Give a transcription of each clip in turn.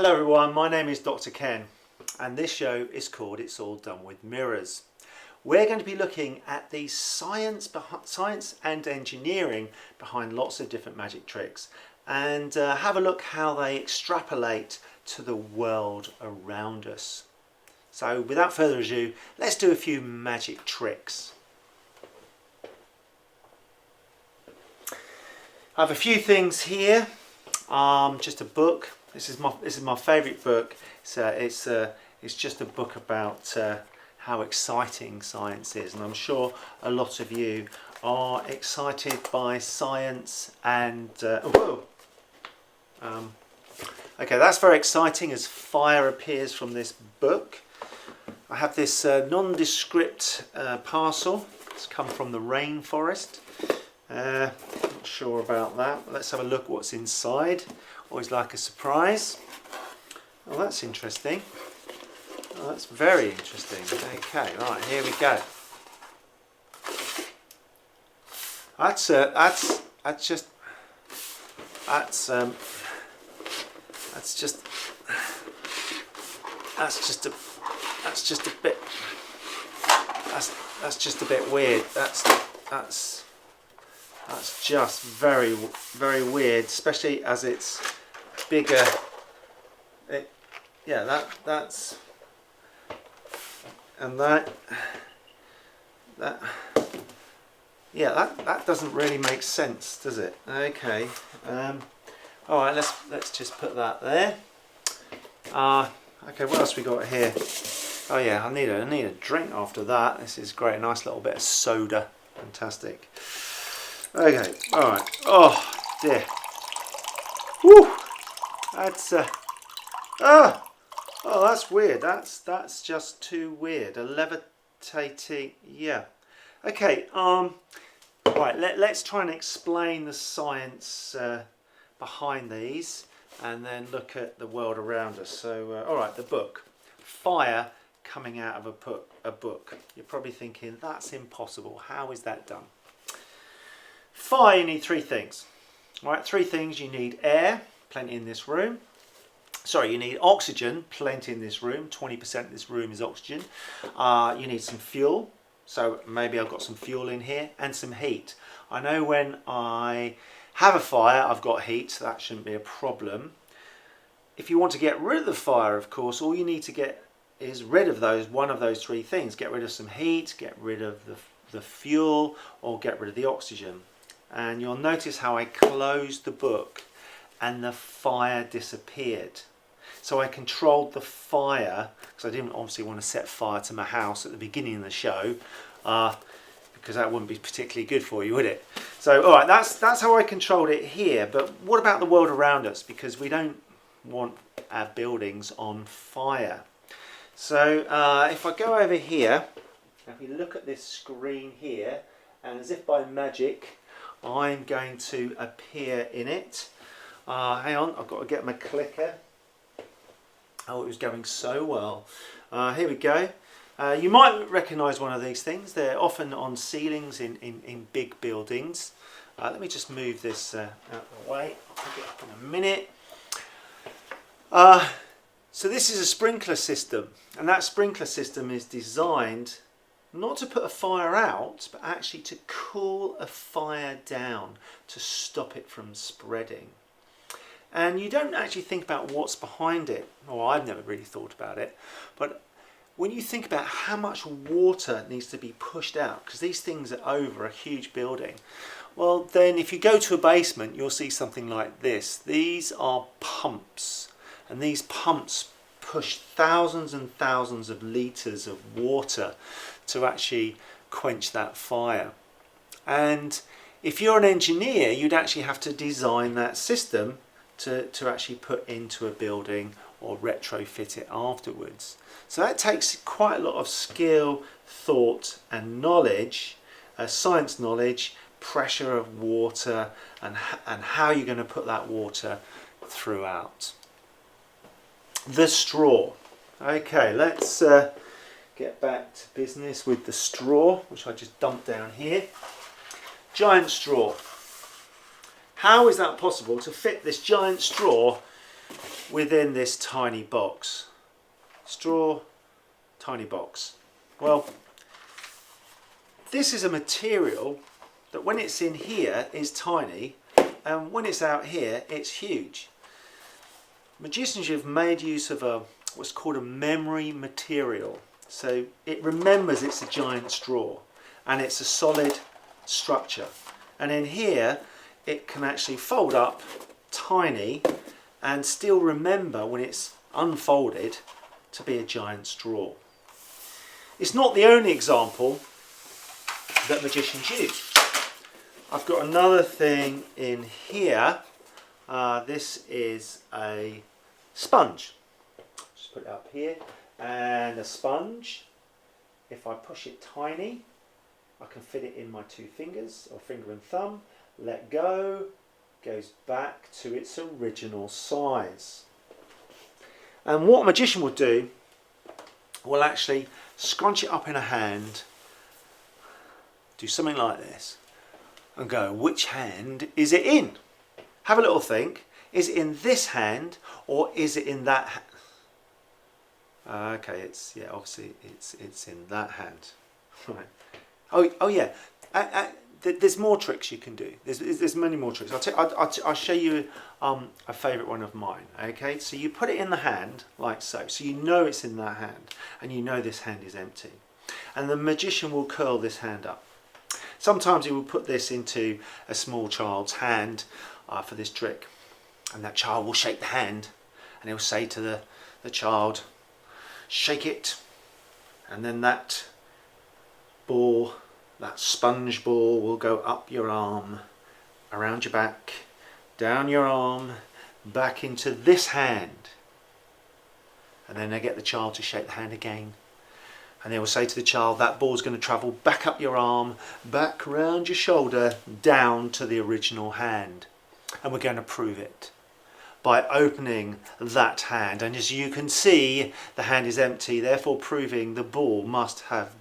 Hello everyone, my name is DrKen and this show is called It's All Done with Mirrors. We're going to be looking at the science and engineering behind lots of different magic tricks and have a look how they extrapolate to the world around us. So without further ado, let's do a few magic tricks. I have a few things here, just a book. This is my favourite book. It's just a book about how exciting science is, and I'm sure a lot of you are excited by science. And okay, that's very exciting as fire appears from this book. I have this nondescript parcel. It's come from the rainforest. Not sure about that. Let's have a look what's inside. Always like a surprise. Oh, that's interesting. Oh, that's very interesting. Okay, right, here we go. That's just a bit weird. That's just very weird, especially as it's bigger. That doesn't really make sense, does it? Okay. All right, let's just put that there. Okay, what else we got here? Oh yeah, I need a drink after that. This is great. A nice little bit of soda. Fantastic. Okay. All right. Oh dear. Woo. That's oh, that's weird. That's just too weird. A levitating. Yeah. Okay. Right. Let's try and explain the science behind these, and then look at the world around us. So, all right. The book. Fire coming out of a book. You're probably thinking that's impossible. How is that done? Fire, you need three things. All right. Three things. You need air. Plenty in this room. Sorry, you need oxygen, plenty in this room. 20% of this room is oxygen. You need some fuel. So maybe I've got some fuel in here, and some heat. I know when I have a fire, I've got heat, so that shouldn't be a problem. If you want to get rid of the fire, of course, all you need to get is rid of one of those three things. Get rid of some heat, get rid of the fuel, or get rid of the oxygen. And you'll notice how I closed the book and the fire disappeared. So I controlled the fire, because I didn't obviously want to set fire to my house at the beginning of the show, because that wouldn't be particularly good for you, would it? So, all right, that's how I controlled it here. But what about the world around us? Because we don't want our buildings on fire. So if I go over here, if we look at this screen here, and as if by magic, I'm going to appear in it. Hang on, I've got to get my clicker. Oh, it was going so well. Here we go. You might recognise one of these things. They're often on ceilings in big buildings. Let me just move this out of the way. I'll pick it up in a minute. So this is a sprinkler system, and that sprinkler system is designed not to put a fire out, but actually to cool a fire down, to stop it from spreading. And you don't actually think about what's behind it, or I've never really thought about it, but when you think about how much water needs to be pushed out, because these things are over a huge building, well then if you go to a basement you'll see something like this. These are pumps, and these pumps push thousands and thousands of litres of water to actually quench that fire. And if you're an engineer, you'd actually have to design that system to actually put into a building or retrofit it afterwards. So that takes quite a lot of skill, thought and knowledge, science knowledge, pressure of water, and how you're going to put that water throughout. The straw. Okay, let's get back to business with the straw, which I just dumped down here. Giant straw. How is that possible to fit this giant straw within this tiny box? Straw, tiny box. Well, this is a material that when it's in here is tiny, and when it's out here it's huge. Magicians have made use of what's called a memory material. So it remembers it's a giant straw and it's a solid structure. And in here it can actually fold up tiny and still remember when it's unfolded to be a giant straw. It's not the only example that magicians use. I've got another thing in here. This is a sponge. Just put it up here. And a sponge, if I push it tiny, I can fit it in my 2 fingers, or finger and thumb. Let go, goes back to its original size. And what a magician will do, will actually scrunch it up in a hand, do something like this, and go, which hand is it in? Have a little think. Is it in this hand or is it in that hand? Okay, obviously it's in that hand. Right. Oh yeah. There's more tricks you can do. There's many more tricks. I'll show you a favourite one of mine. Okay, so you put it in the hand like so. So you know it's in that hand, and you know this hand is empty. And the magician will curl this hand up. Sometimes he will put this into a small child's hand for this trick. And that child will shake the hand and he'll say to the child, shake it. And then that ball, that sponge ball, will go up your arm, around your back, down your arm, back into this hand. And then they get the child to shake the hand again. And they will say to the child, that ball's going to travel back up your arm, back round your shoulder, down to the original hand. And we're going to prove it by opening that hand. And as you can see, the hand is empty, therefore proving the ball must have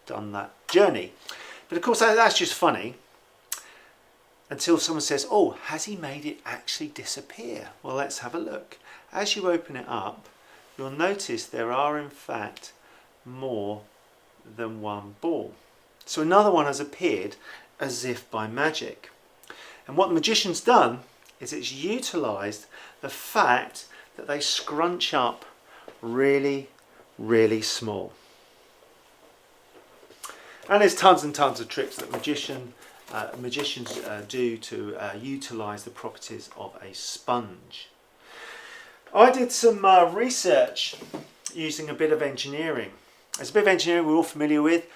done that journey. But of course, that's just funny until someone says, oh, has he made it actually disappear? Well, let's have a look. As you open it up, you'll notice there are in fact more than one ball. So another one has appeared as if by magic. And what the magician's done is it's utilised the fact that they scrunch up really, really small. And there's tons and tons of tricks that magicians do to utilise the properties of a sponge. I did some research using a bit of engineering. There's a bit of engineering we're all familiar with.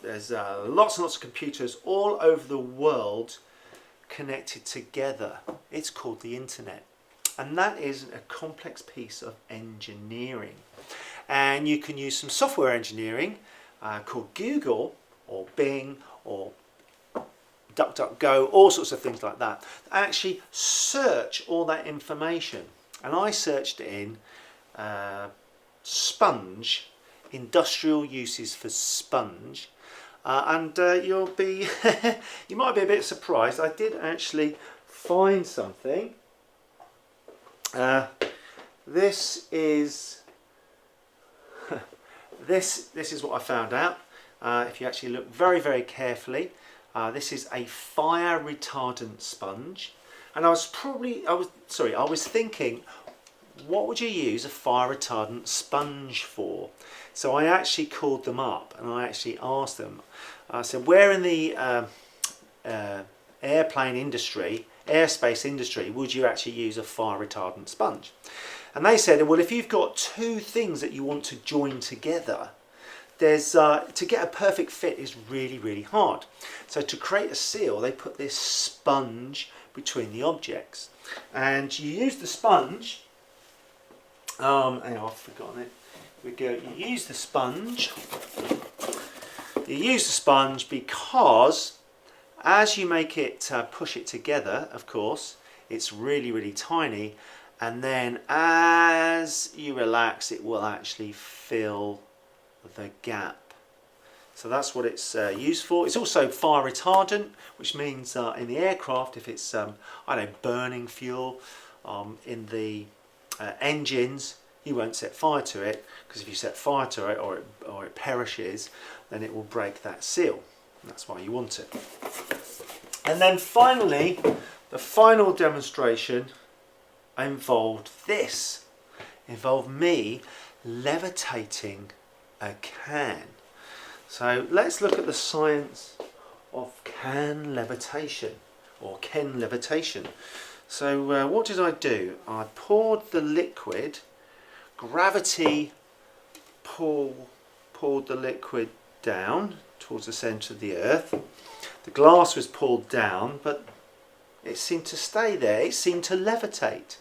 There's lots and lots of computers all over the world connected together. It's called the internet. And that is a complex piece of engineering. And you can use some software engineering called Google or Bing or DuckDuckGo, all sorts of things like that. Actually search all that information. And I searched in sponge, industrial uses for sponge, and you'll be you might be a bit surprised. I did actually find something. This is this is what I found out. If you actually look very, very carefully, this is a fire retardant sponge. And I was thinking, what would you use a fire retardant sponge for? So I actually called them up and I actually asked them. I said, where in the airplane industry, airspace industry, would you actually use a fire retardant sponge? And they said, well, if you've got two things that you want to join together, there's to get a perfect fit is really, really hard. So to create a seal, they put this sponge between the objects, and you use the sponge. Hang on, I've forgotten it. Here we go. You use the sponge. You use the sponge because as you make it push it together, of course, it's really, really tiny, and then as you relax, it will actually fill the gap. So that's what it's used for. It's also fire retardant, which means in the aircraft, if it's I don't know, burning fuel in the engines, you won't set fire to it, because if you set fire to it or it perishes, then it will break that seal. That's why you want it. And then finally, the final demonstration involved this. Involved me levitating a can. So let's look at the science of can levitation, or Ken levitation. So what did I do? I poured the liquid. Gravity pulled the liquid down towards the centre of the earth. The glass was pulled down, but it seemed to stay there. It seemed to levitate.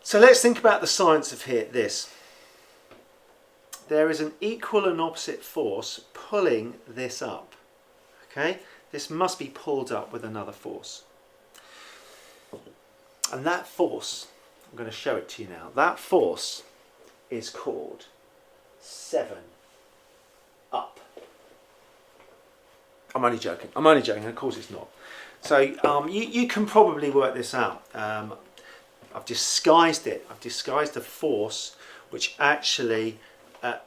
So let's think about the science of this. There is an equal and opposite force pulling this up. Okay, this must be pulled up with another force. And that force, I'm going to show it to you now. That force is called 7 up. I'm only joking. Of course it's not. So you can probably work this out. I've disguised it. I've disguised a force which actually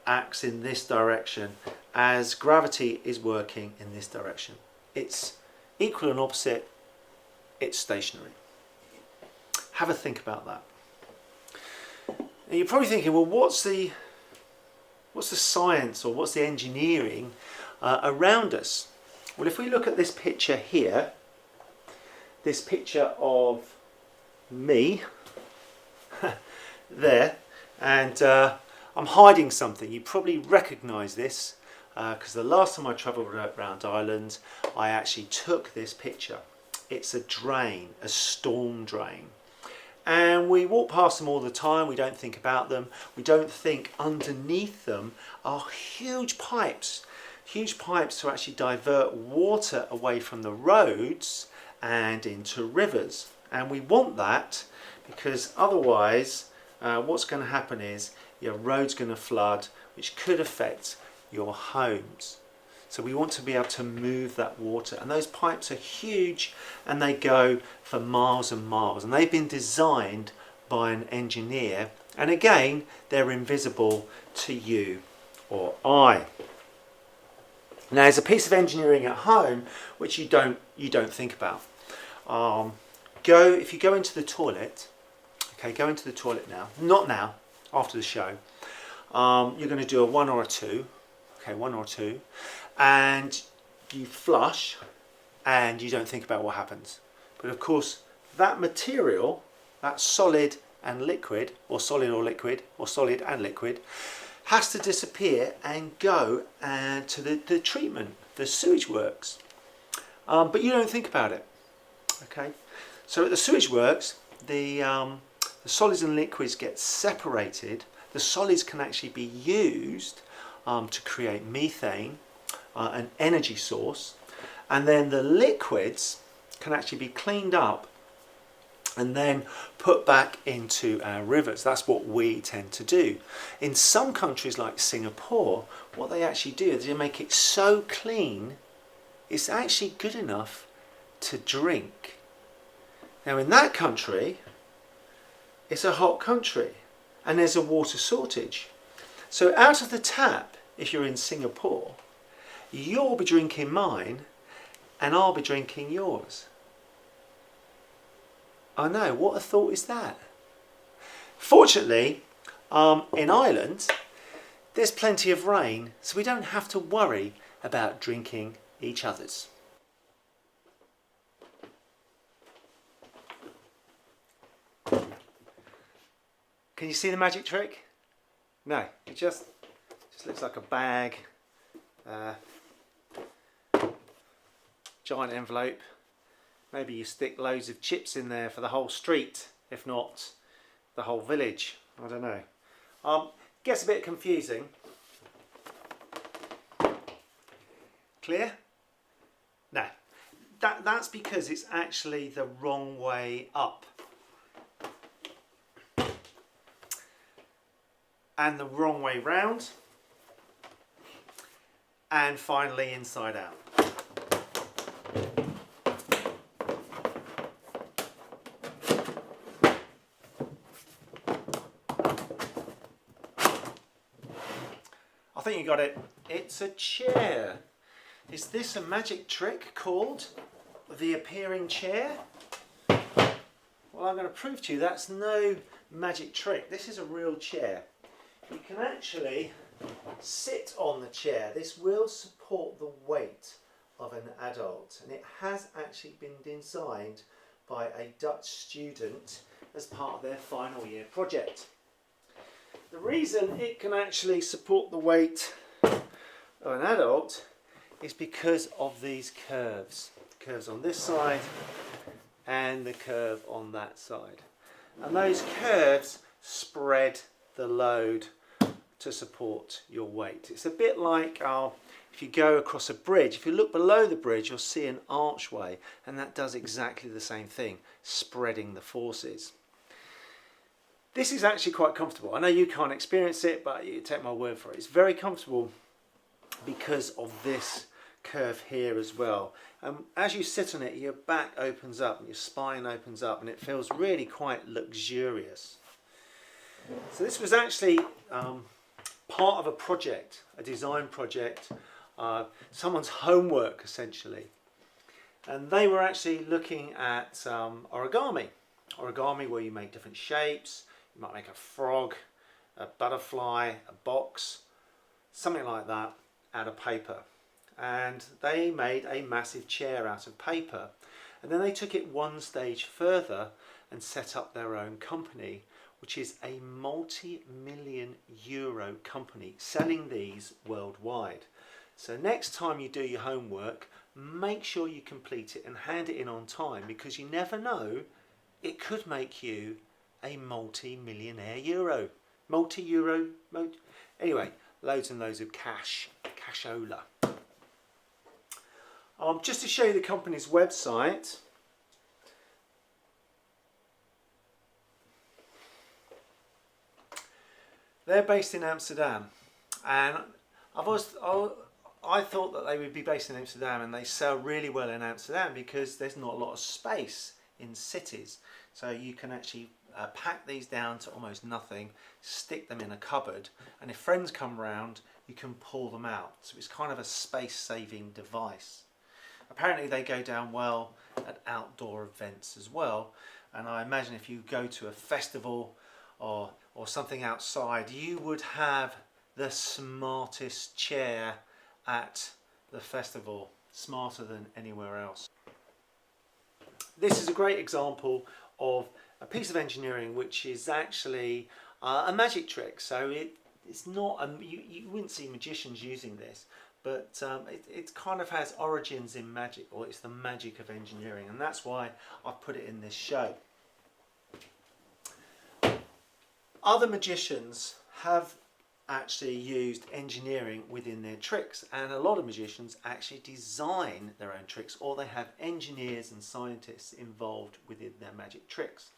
acts in this direction as gravity is working in this direction. It's equal and opposite. It's stationary. Have a think about that. Now you're probably thinking, well, what's the science or what's the engineering around us? Well, if we look at this picture here, this picture of me there, and I'm hiding something. You probably recognise this because the last time I travelled around Ireland, I actually took this picture. It's a drain, a storm drain. And we walk past them all the time, we don't think about them, we don't think underneath them are huge pipes to actually divert water away from the roads and into rivers. And we want that because otherwise what's going to happen is your road's going to flood, which could affect your homes. So we want to be able to move that water, and those pipes are huge and they go for miles and miles, and they've been designed by an engineer, and again they're invisible to you or I. Now there's a piece of engineering at home which you don't think about. If you go into the toilet, okay, go into the toilet now, not now, after the show, you're going to do a 1 or a 2, okay, 1 or 2, and you flush and you don't think about what happens. But of course that material, that solid and liquid, or solid or liquid, or solid and liquid, has to disappear and go to the treatment, the sewage works. But you don't think about it. Okay, so at the sewage works, the solids and liquids get separated. The solids can actually be used to create methane, an energy source, and then the liquids can actually be cleaned up and then put back into our rivers. That's what we tend to do. In some countries like Singapore, what they actually do is they make it so clean it's actually good enough to drink. Now in that country, it's a hot country and there's a water shortage. So out of the tap, if you're in Singapore, you'll be drinking mine and I'll be drinking yours. I know, what a thought is that? Fortunately, in Ireland, there's plenty of rain, so we don't have to worry about drinking each other's. Can you see the magic trick? No, it just looks like a bag, giant envelope. Maybe you stick loads of chips in there for the whole street, if not the whole village. I don't know. Gets a bit confusing. Clear? No, that's because it's actually the wrong way up and the wrong way round, and finally inside out. think you got it. It's a chair. Is this a magic trick called the appearing chair? Well, I'm going to prove to you that's no magic trick. This is a real chair. You can actually sit on the chair. This will support the weight of an adult, and it has actually been designed by a Dutch student as part of their final year project. The reason it can actually support the weight of an adult is because of these curves. Curves on this side and the curve on that side. And those curves spread the load to support your weight. It's a bit like if you go across a bridge, if you look below the bridge, you'll see an archway, and that does exactly the same thing, spreading the forces. This is actually quite comfortable. I know you can't experience it, but you take my word for it. It's very comfortable because of this curve here as well. As you sit on it, your back opens up and your spine opens up, and it feels really quite luxurious. So this was actually part of a project, a design project, someone's homework essentially. And they were actually looking at origami. Origami where you make different shapes. You might make a frog, a butterfly, a box, something like that out of paper. And they made a massive chair out of paper. And then they took it one stage further and set up their own company, which is a multi-million euro company selling these worldwide. So next time you do your homework, make sure you complete it and hand it in on time, because you never know, it could make you a multi-millionaire euro. Anyway, loads and loads of cashola. Just to show you the company's website. They're based in Amsterdam, and I thought that they would be based in Amsterdam, and they sell really well in Amsterdam because there's not a lot of space in cities. So you can actually pack these down to almost nothing, stick them in a cupboard, and if friends come round, you can pull them out. So it's kind of a space-saving device. Apparently they go down well at outdoor events as well, and I imagine if you go to a festival or something outside, you would have the smartest chair at the festival, smarter than anywhere else. This is a great example of a piece of engineering which is actually a magic trick. So it's not you wouldn't see magicians using this, but it kind of has origins in magic, or it's the magic of engineering, and that's why I've put it in this show. Other magicians have actually used engineering within their tricks, and a lot of magicians actually design their own tricks, or they have engineers and scientists involved within their magic tricks.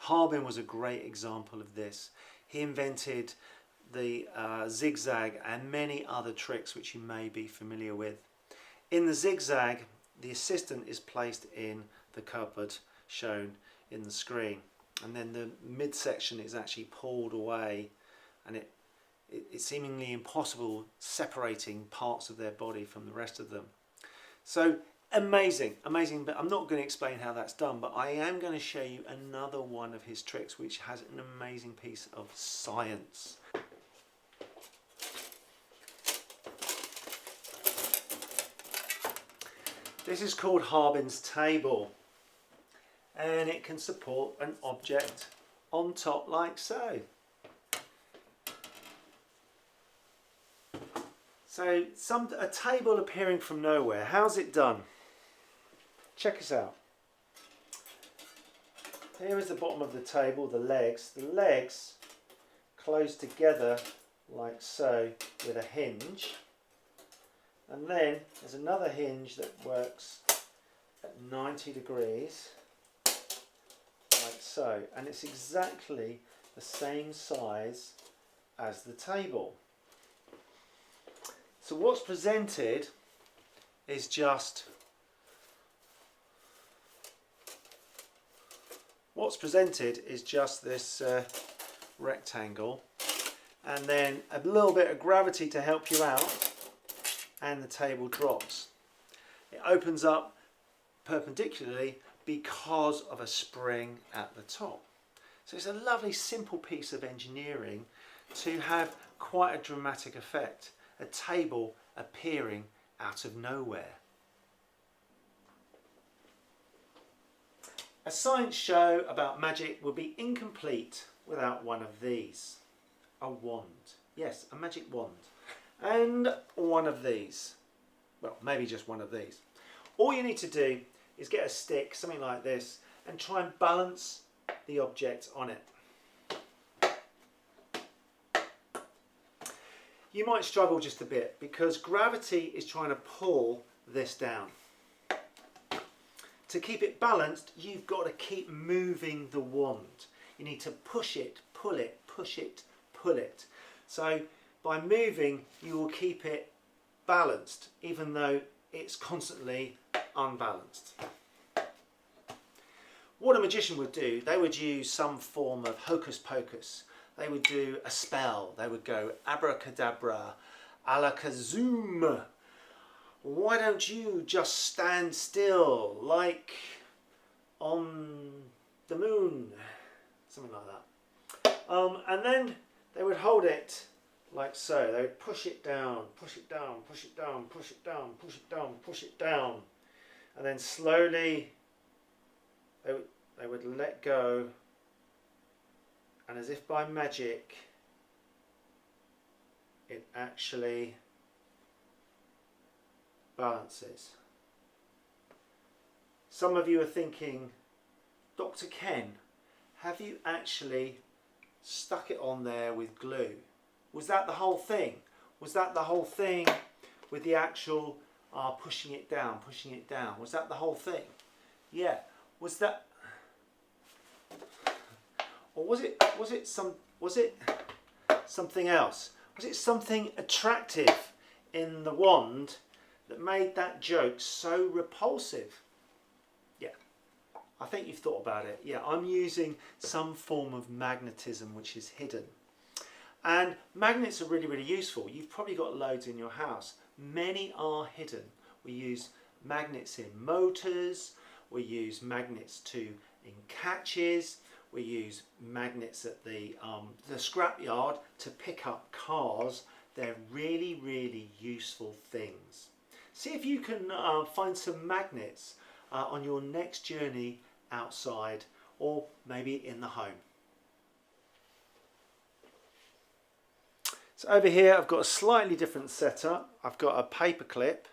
Harbin was a great example of this. He invented the zigzag and many other tricks which you may be familiar with. In the zigzag, the assistant is placed in the cupboard shown in the screen, and then the midsection is actually pulled away, and it's seemingly impossible separating parts of their body from the rest of them. So amazing, but I'm not going to explain how that's done, but I am going to show you another one of his tricks which has an amazing piece of science. This is called Harbin's table, and it can support an object on top like so. So a table appearing from nowhere. How's it done? Check us out. Here is the bottom of the table, the legs. The legs close together like so with a hinge. And then there's another hinge that works at 90 degrees, like so. And it's exactly the same size as the table. So what's presented is just this rectangle. and then a little bit of gravity to help you out, and the table drops. It opens up perpendicularly because of a spring at the top. So it's a lovely simple piece of engineering to have quite a dramatic effect. A table appearing out of nowhere. A science show about magic would be incomplete without one of these. A wand. Yes, a magic wand. And one of these. Well, maybe just one of these. All you need to do is get a stick, something like this, and try and balance the object on it. You might struggle just a bit because gravity is trying to pull this down. To keep it balanced, you've got to keep moving the wand. You need to push it, pull it, push it, pull it. So by moving, you will keep it balanced, even though it's constantly unbalanced. What a magician would do, they would use some form of hocus pocus. They would do a spell. They would go abracadabra, alakazoom. Why don't you just stand still like on the moon? Something like that. And then they would hold it like so. They would push it down, push it down, push it down, push it down, push it down, push it down. And then slowly they would let go. And as if by magic, it actually balances. Some of you are thinking, Dr. Ken, have you actually stuck it on there with glue? Was that the whole thing? Was that the whole thing with the actual pushing it down, pushing it down? Was that the whole thing? Yeah. Was that... Or was it something else? Was it something attractive in the wand that made that joke so repulsive? Yeah, I think you've thought about it. Yeah, I'm using some form of magnetism which is hidden. And magnets are really, really useful. You've probably got loads in your house. Many are hidden. We use magnets in motors. We use magnets in catches. We use magnets at the scrapyard to pick up cars. They're really, really useful things. See if you can find some magnets on your next journey outside or maybe in the home. So over here I've got a slightly different setup. I've got a paperclip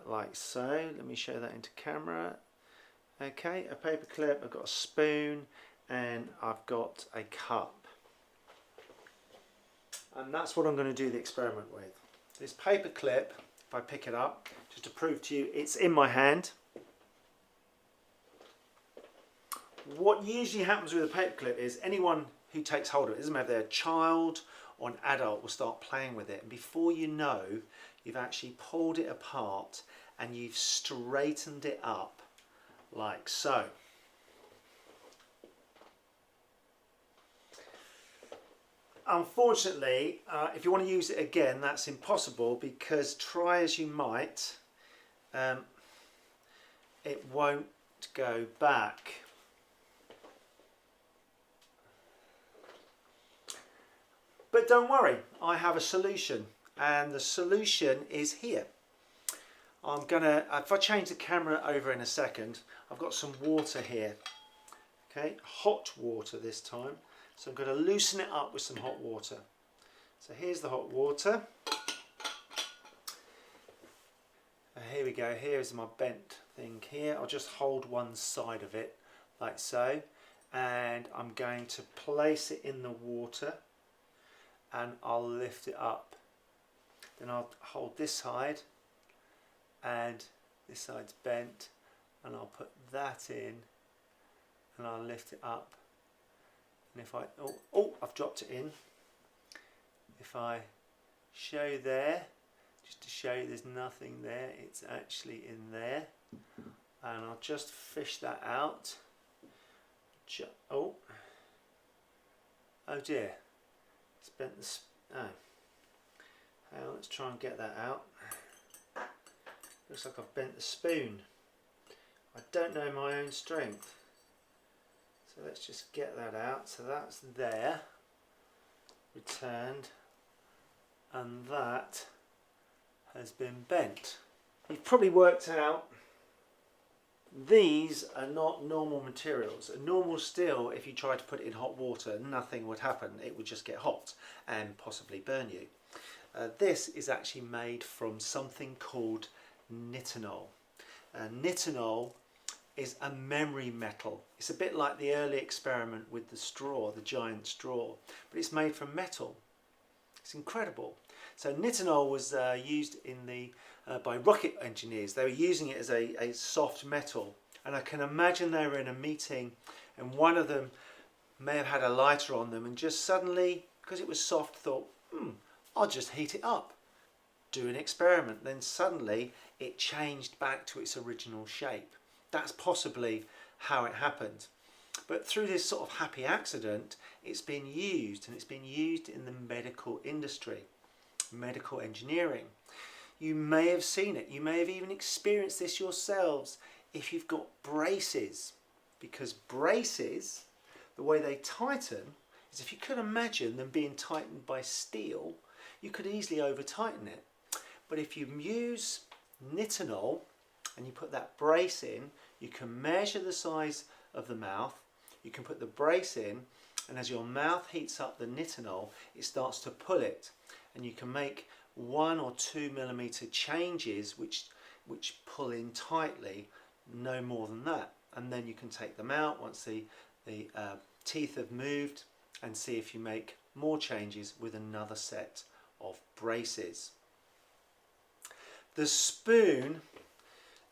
like so. Let me show that into camera. Okay, a paperclip, I've got a spoon, and I've got a cup. And that's what I'm going to do the experiment with. This paperclip, if I pick it up, just to prove to you, it's in my hand. What usually happens with a paperclip is anyone who takes hold of it, doesn't matter if they're a child or an adult, will start playing with it. And before you know, you've actually pulled it apart and you've straightened it up. Like so. Unfortunately, if you want to use it again, that's impossible because try as you might, it won't go back. But don't worry, I have a solution, and the solution is here. I'm gonna, if I change the camera over in a second, I've got some water here. Okay, hot water this time. So I'm going to loosen it up with some hot water. So here's the hot water. Here we go, here's my bent thing here. I'll just hold one side of it like so. And I'm going to place it in the water and I'll lift it up. Then I'll hold this side and this side's bent and I'll put that in and I'll lift it up. And if I, I've dropped it in. If I show there, just to show you there's nothing there, it's actually in there. And I'll just fish that out. Oh dear, It's bent the oh. Hang on, let's try and get that out. Looks like I've bent the spoon. I don't know my own strength. So let's just get that out. So that's there, returned, and that has been bent. You've probably worked out these are not normal materials. A normal steel, if you try to put it in hot water, nothing would happen. It would just get hot and possibly burn you. This is actually made from something called nitinol. Nitinol is a memory metal. It's a bit like the early experiment with the straw, the giant straw, but it's made from metal. It's incredible. So nitinol was used in by rocket engineers. They were using it as a soft metal, and I can imagine they were in a meeting and one of them may have had a lighter on them and just suddenly, because it was soft, thought, I'll just heat it up, do an experiment. Then suddenly it changed back to its original shape. That's possibly how it happened. But through this sort of happy accident, it's been used, and it's been used in the medical industry, medical engineering. You may have seen it, you may have even experienced this yourselves if you've got braces, because braces, the way they tighten is, if you could imagine them being tightened by steel, you could easily over tighten it. But if you use nitinol and you put that brace in, you can measure the size of the mouth, you can put the brace in, and as your mouth heats up the nitinol, it starts to pull it, and you can make 1 or 2 millimeter changes which pull in tightly, no more than that. And then you can take them out once the teeth have moved and see if you make more changes with another set of braces. The spoon,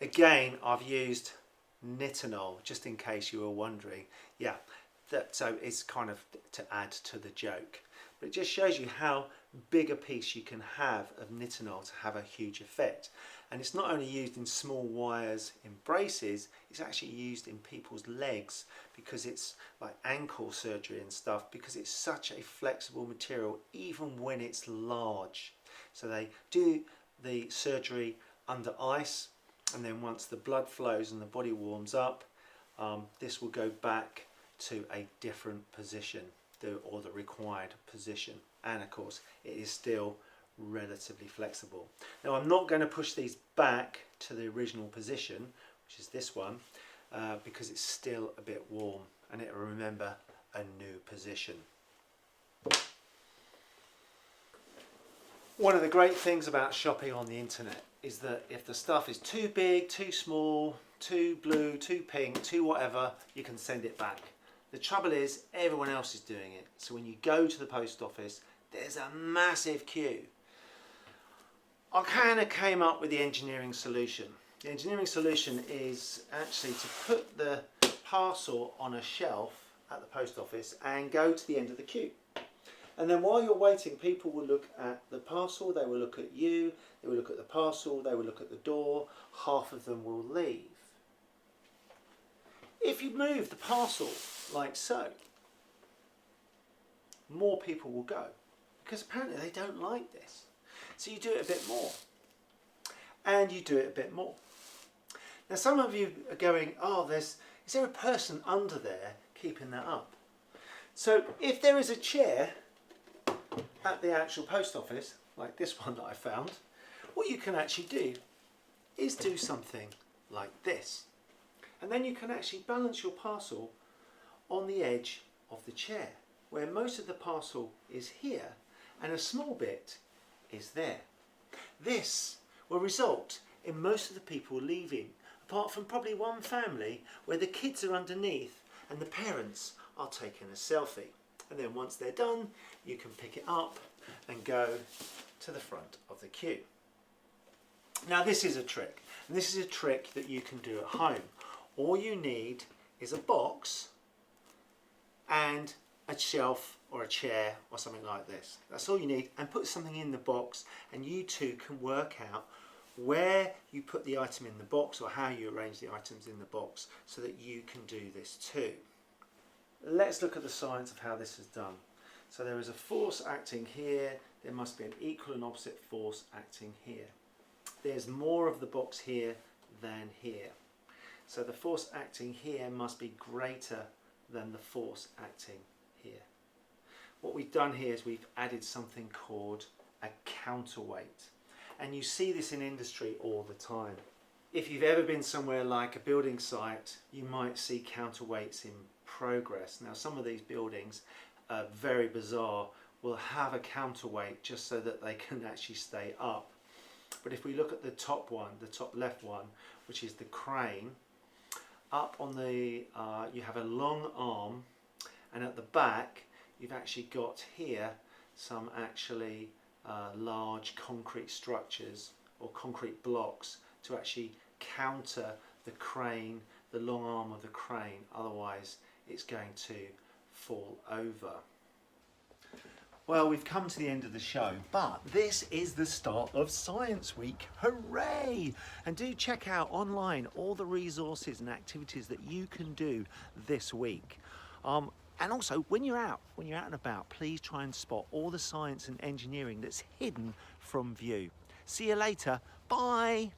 again, I've used nitinol, just in case you were wondering. Yeah, so it's kind of to add to the joke. But it just shows you how big a piece you can have of nitinol to have a huge effect. And it's not only used in small wires in braces, it's actually used in people's legs, because it's like ankle surgery and stuff, because it's such a flexible material even when it's large. So they do the surgery under ice, and then once the blood flows and the body warms up, this will go back to a different position, or the required position, and of course it is still relatively flexible. Now I'm not going to push these back to the original position, which is this one, because it's still a bit warm and it will remember a new position. One of the great things about shopping on the internet is that if the stuff is too big, too small, too blue, too pink, too whatever, you can send it back. The trouble is, everyone else is doing it. So when you go to the post office, there's a massive queue. I kind of came up with the engineering solution. The engineering solution is actually to put the parcel on a shelf at the post office and go to the end of the queue. And then while you're waiting, people will look at the parcel, they will look at you, they will look at the parcel, they will look at the door, half of them will leave. If you move the parcel like so, more people will go, because apparently they don't like this. So you do it a bit more, and you do it a bit more. Now some of you are going, oh, is there a person under there keeping that up? So if there is a chair at the actual post office, like this one that I found, what you can actually do is do something like this. And then you can actually balance your parcel on the edge of the chair, where most of the parcel is here and a small bit is there. This will result in most of the people leaving, apart from probably one family where the kids are underneath and the parents are taking a selfie. And then once they're done, you can pick it up and go to the front of the queue. Now this is a trick, and this is a trick that you can do at home. All you need is a box and a shelf or a chair or something like this. That's all you need, and put something in the box, and you two can work out where you put the item in the box or how you arrange the items in the box so that you can do this too. Let's look at the science of how this is done. So there is a force acting here, there must be an equal and opposite force acting here. There's more of the box here than here. So the force acting here must be greater than the force acting here. What we've done here is we've added something called a counterweight. And you see this in industry all the time. If you've ever been somewhere like a building site, you might see counterweights in progress. Now some of these buildings are very bizarre, will have a counterweight just so that they can actually stay up. But if we look at the top one, the top left one, which is the crane, up on the, you have a long arm, and at the back you've actually got here some actually large concrete structures or concrete blocks to actually counter the crane, the long arm of the crane, otherwise it's going to fall over. Well, we've come to the end of the show, but this is the start of Science Week. Hooray! And do check out online all the resources and activities that you can do this week. And also, when you're out and about, please try and spot all the science and engineering that's hidden from view. See you later. Bye!